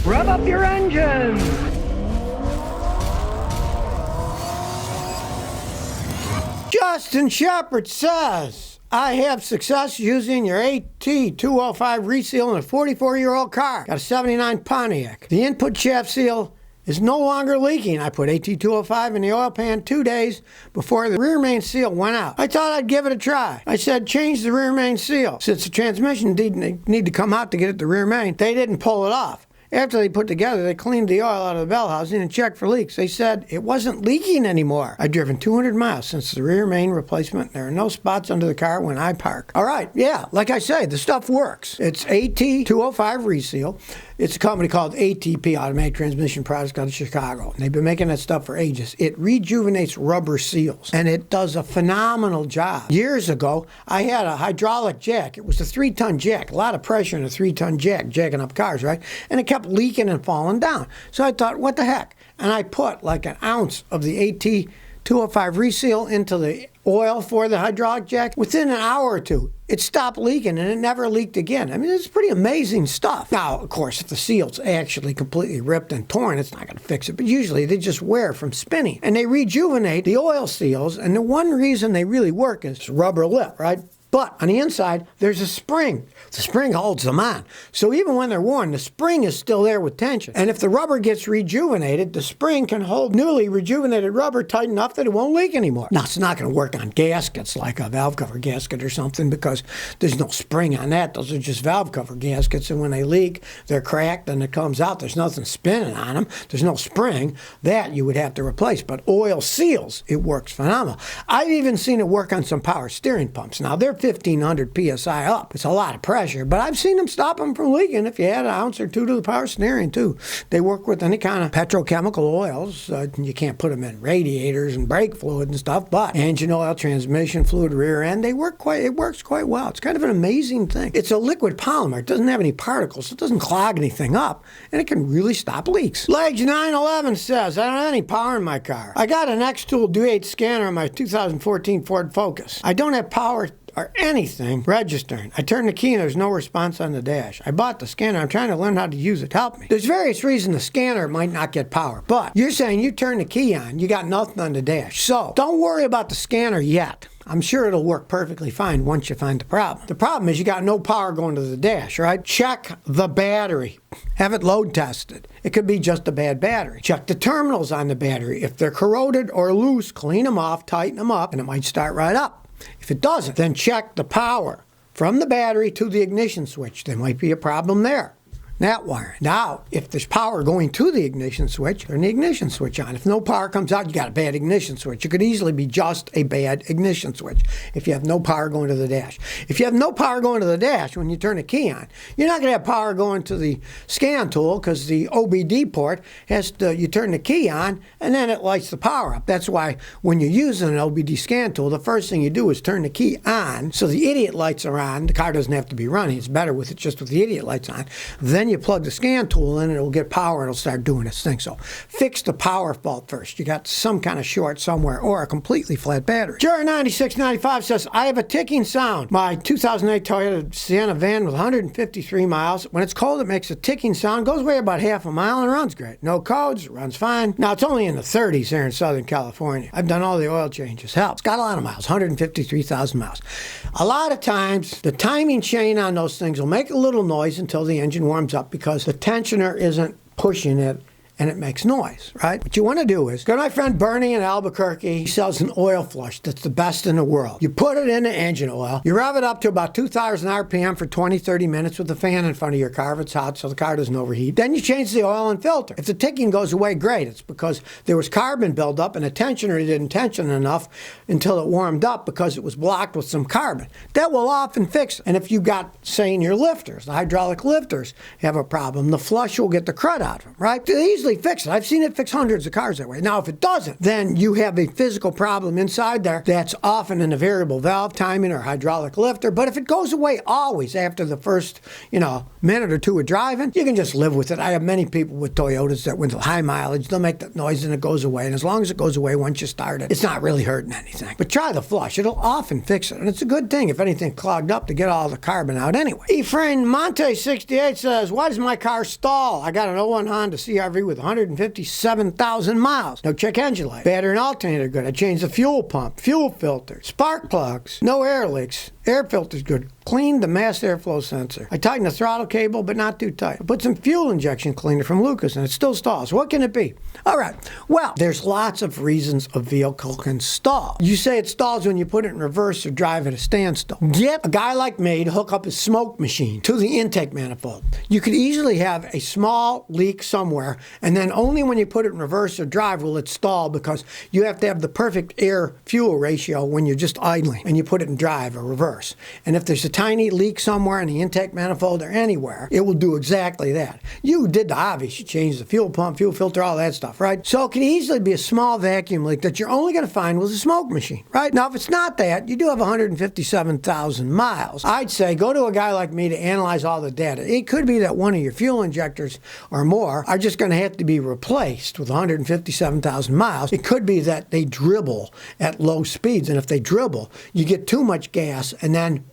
Rev up your engines! Justin Shepard says, I have success using your AT205 reseal in a 44-year-old car. Got a 79 Pontiac. The input shaft seal is no longer leaking. I put AT205 in the oil pan 2 days before the rear main seal went out. I thought I'd give it a try. I said, change the rear main seal. Since the transmission didn't need to come out to get at the rear main, they didn't pull it off. After they put together, they cleaned the oil out of the bell housing and checked for leaks. They said it wasn't leaking anymore. I've driven 200 miles since the rear main replacement. There are no spots under the car when I park. All right, yeah, like I say, the stuff works. It's AT205 reseal. It's a company called ATP, Automatic Transmission Products, out of Chicago. And they've been making that stuff for ages. It rejuvenates rubber seals, and it does a phenomenal job. Years ago, I had a hydraulic jack. It was a 3-ton jack. A lot of pressure in a 3-ton jack, jacking up cars, right? And it kept leaking and falling down. So I thought, what the heck? And I put like an ounce of the AT205 reseal into the oil for the hydraulic jack. Within an hour or two, it stopped leaking and it never leaked again. I mean, it's pretty amazing stuff. Now, of course, if the seal's actually completely ripped and torn, it's not going to fix it. But usually they just wear from spinning. And they rejuvenate the oil seals. And the one reason they really work is rubber lip, right? But on the inside, there's a spring. The spring holds them on. So even when they're worn, the spring is still there with tension. And if the rubber gets rejuvenated, the spring can hold newly rejuvenated rubber tight enough that it won't leak anymore. Now, it's not going to work on gaskets like a valve cover gasket or something because there's no spring on that. Those are just valve cover gaskets. And when they leak, they're cracked and it comes out. There's nothing spinning on them. There's no spring. That you would have to replace. But oil seals, it works phenomenal. I've even seen it work on some power steering pumps. Now, they're 1,500 PSI up. It's a lot of pressure, but I've seen them stop them from leaking if you add an ounce or two to the power steering, too. They work with any kind of petrochemical oils. You can't put them in radiators and brake fluid and stuff, but engine oil, transmission fluid, rear end, it works quite well. It's kind of an amazing thing. It's a liquid polymer. It doesn't have any particles. It doesn't clog anything up, and it can really stop leaks. Legs 911 says, I don't have any power in my car. I got an X-Tool D8 scanner on my 2014 Ford Focus. I don't have power or anything registering. I turn the key and there's no response on the dash. I bought the scanner. I'm trying to learn how to use it. Help me. There's various reasons the scanner might not get power, but you're saying you turn the key on, you got nothing on the dash. So don't worry about the scanner yet. I'm sure it'll work perfectly fine once you find the problem. The problem is you got no power going to the dash, right? Check the battery. Have it load tested. It could be just a bad battery. Check the terminals on the battery. If they're corroded or loose, clean them off, tighten them up, and it might start right up. If it doesn't, then check the power from the battery to the ignition switch. There might be a problem there. That wire. Now, if there's power going to the ignition switch, turn the ignition switch on. If no power comes out, you got a bad ignition switch. It could easily be just a bad ignition switch if you have no power going to the dash. If you have no power going to the dash when you turn the key on, you're not going to have power going to the scan tool because the OBD port has to, you turn the key on and then it lights the power up. That's why when you're using an OBD scan tool, the first thing you do is turn the key on so the idiot lights are on. The car doesn't have to be running. It's better with it just with the idiot lights on. Then you plug the scan tool in and it'll get power and it'll start doing its thing. So fix the power fault first. You got some kind of short somewhere or a completely flat battery. Juror 9695 says, I have a ticking sound. My 2008 Toyota Sienna van with 153 miles. When it's cold, it makes a ticking sound. Goes away about half a mile and runs great. No codes, runs fine. Now it's only in the 30s here in Southern California. I've done all the oil changes. Hell, it's got a lot of miles, 153,000 miles. A lot of times, the timing chain on those things will make a little noise until the engine warms up because the tensioner isn't pushing it and it makes noise, right? What you want to do is go to my friend Bernie in Albuquerque. He sells an oil flush that's the best in the world. You put it in the engine oil. You rev it up to about 2,000 RPM for 20, 30 minutes with the fan in front of your car if it's hot so the car doesn't overheat. Then you change the oil and filter. If the ticking goes away, great. It's because there was carbon buildup and the tensioner didn't tension enough until it warmed up because it was blocked with some carbon. That will often fix it. And if you got, say, in your lifters, the hydraulic lifters have a problem, the flush will get the crud out of them, right? They easily easily fix it. I've seen it fix hundreds of cars that way. Now, if it doesn't, then you have a physical problem inside there that's often in a variable valve timing or hydraulic lifter. But if it goes away always after the first, minute or two of driving, you can just live with it. I have many people with Toyotas that with high mileage, they'll make that noise and it goes away. And as long as it goes away once you start it, it's not really hurting anything. But try the flush. It'll often fix it. And it's a good thing, if anything clogged up, to get all the carbon out anyway. Efrain Monte 68 says, why does my car stall? I got an '01 Honda CR-V with 157,000 miles. No check engine light. Battery and alternator good. I changed the fuel pump, fuel filter, spark plugs, no air leaks. Air filter's good. Cleaned the mass airflow sensor. I tightened the throttle cable, but not too tight. I put some fuel injection cleaner from Lucas, and it still stalls. What can it be? All right. Well, there's lots of reasons a vehicle can stall. You say it stalls when you put it in reverse or drive at a standstill. Get a guy like me to hook up his smoke machine to the intake manifold. You could easily have a small leak somewhere, and then only when you put it in reverse or drive will it stall, because you have to have the perfect air-fuel ratio when you're just idling and you put it in drive or reverse. And if there's a tiny leak somewhere in the intake manifold or anywhere, it will do exactly that. You did the obvious. You changed the fuel pump, fuel filter, all that stuff, right? So it can easily be a small vacuum leak that you're only going to find with a smoke machine, right? Now, if it's not that, you do have 157,000 miles. I'd say go to a guy like me to analyze all the data. It could be that one of your fuel injectors or more are just going to have to be replaced with 157,000 miles. It could be that they dribble at low speeds, and if they dribble, you get too much gas, and then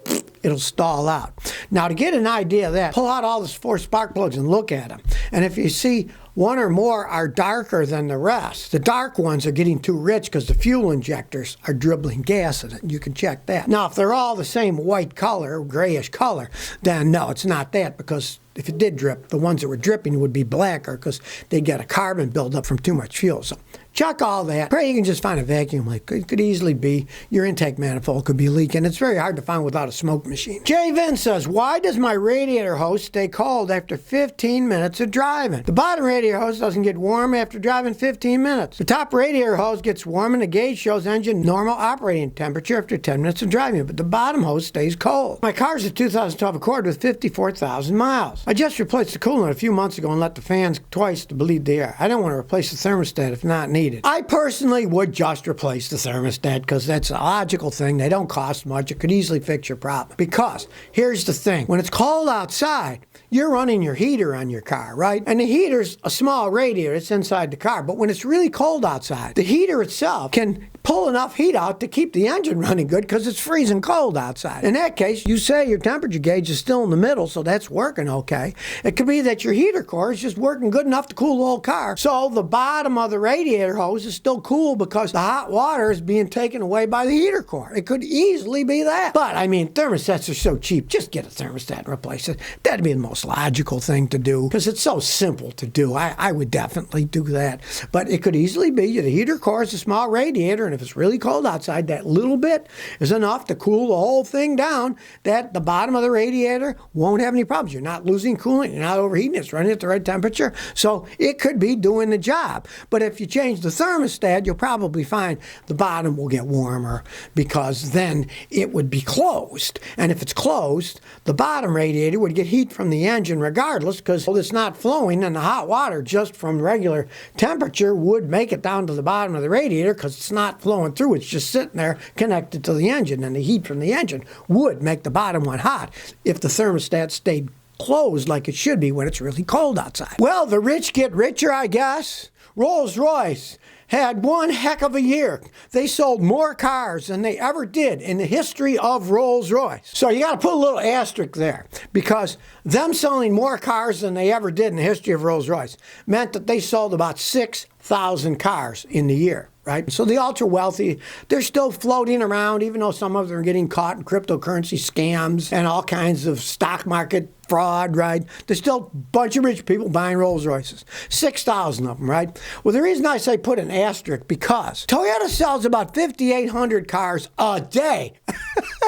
it'll stall out. Now, to get an idea of that, pull out all those 4 spark plugs and look at them. And if you see one or more are darker than the rest, the dark ones are getting too rich because the fuel injectors are dribbling gas in it. You can check that. Now, if they're all the same white color, grayish color, then no, it's not that, because if it did drip, the ones that were dripping would be blacker because they get a carbon buildup from too much fuel. So check all that. Pray you can just find a vacuum leak. It could easily be your intake manifold could be leaking. It's very hard to find without a smoke machine. Jay Vin says, why does my radiator hose stay cold after 15 minutes of driving? The bottom radiator hose doesn't get warm after driving 15 minutes. The top radiator hose gets warm and the gauge shows engine normal operating temperature after 10 minutes of driving, but the bottom hose stays cold. My car's a 2012 Accord with 54,000 miles. I just replaced the coolant a few months ago and let the fans twice to bleed the air. I don't want to replace the thermostat if not needed. I personally would just replace the thermostat because that's a logical thing. They don't cost much. It could easily fix your problem. Because here's the thing. When it's cold outside, you're running your heater on your car, right? And the heater's a small radiator. It's inside the car. But when it's really cold outside, the heater itself can pull enough heat out to keep the engine running good because it's freezing cold outside. In that case, you say your temperature gauge is still in the middle, so that's working okay. It could be that your heater core is just working good enough to cool the whole car. So the bottom of the radiator hose is still cool because the hot water is being taken away by the heater core. It could easily be that. But, I mean, thermostats are so cheap. Just get a thermostat and replace it. That'd be the most logical thing to do because it's so simple to do. I would definitely do that. But it could easily be the heater core is a small radiator, and if it's really cold outside, that little bit is enough to cool the whole thing down that the bottom of the radiator won't have any problems. You're not losing coolant. You're not overheating. It's running at the right temperature. So it could be doing the job. But if you change the thermostat, you'll probably find the bottom will get warmer because then it would be closed. And if it's closed, the bottom radiator would get heat from the engine regardless because it's not flowing, and the hot water just from regular temperature would make it down to the bottom of the radiator because it's not flowing through. It's just sitting there connected to the engine, and the heat from the engine would make the bottom one hot if the thermostat stayed closed like it should be when it's really cold outside. Well, the rich get richer, I guess. Rolls-Royce had one heck of a year. They sold more cars than they ever did in the history of Rolls-Royce. So you got to put a little asterisk there because them selling more cars than they ever did in the history of Rolls-Royce meant that they sold about 6,000 cars in the year. Right? So the ultra wealthy, they're still floating around, even though some of them are getting caught in cryptocurrency scams and all kinds of stock market fraud, right? There's still a bunch of rich people buying Rolls Royces. 6,000 of them, right? Well, the reason I say put an asterisk because Toyota sells about 5,800 cars a day.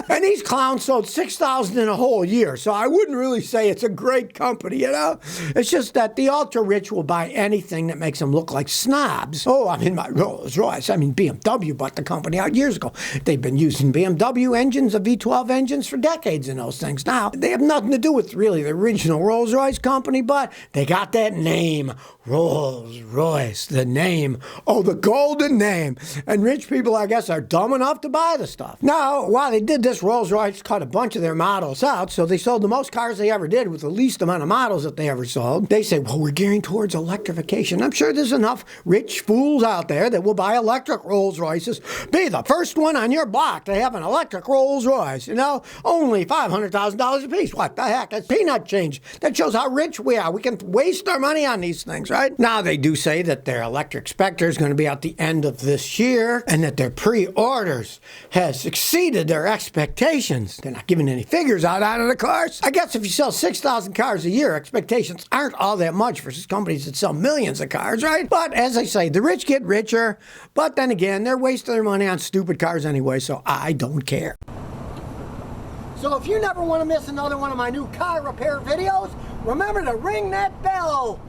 And these clowns sold 6,000 in a whole year. So I wouldn't really say it's a great company, you know? It's just that the ultra rich will buy anything that makes them look like snobs. Oh, I'm in my Rolls Royce. I mean, BMW bought the company out years ago. They've been using BMW engines, the V12 engines, for decades in those things. Now, they have nothing to do with really the original Rolls Royce company, but they got that name, Rolls Royce, the name. Oh, the golden name. And rich people, I guess, are dumb enough to buy the stuff. Now, while they did this, Rolls Royce cut a bunch of their models out, so they sold the most cars they ever did with the least amount of models that they ever sold. They say, well, we're gearing towards electrification. I'm sure there's enough rich fools out there that will buy electric Rolls Royces. Be the first one on your block to have an electric Rolls Royce. You know, only $500,000 a piece. What the heck? That's peanut change. That shows how rich we are. We can waste our money on these things, right? Now, they do say that their electric Spectre is going to be out the end of this year and that their pre-orders has exceeded their expectations. They're not giving any figures out on it, of course. I guess if you sell 6,000 cars a year, expectations aren't all that much for companies that sell millions of cars, right? But as I say, the rich get richer, but then again, they're wasting their money on stupid cars anyway, so I don't care. So if you never want to miss another one of my new car repair videos, remember to ring that bell.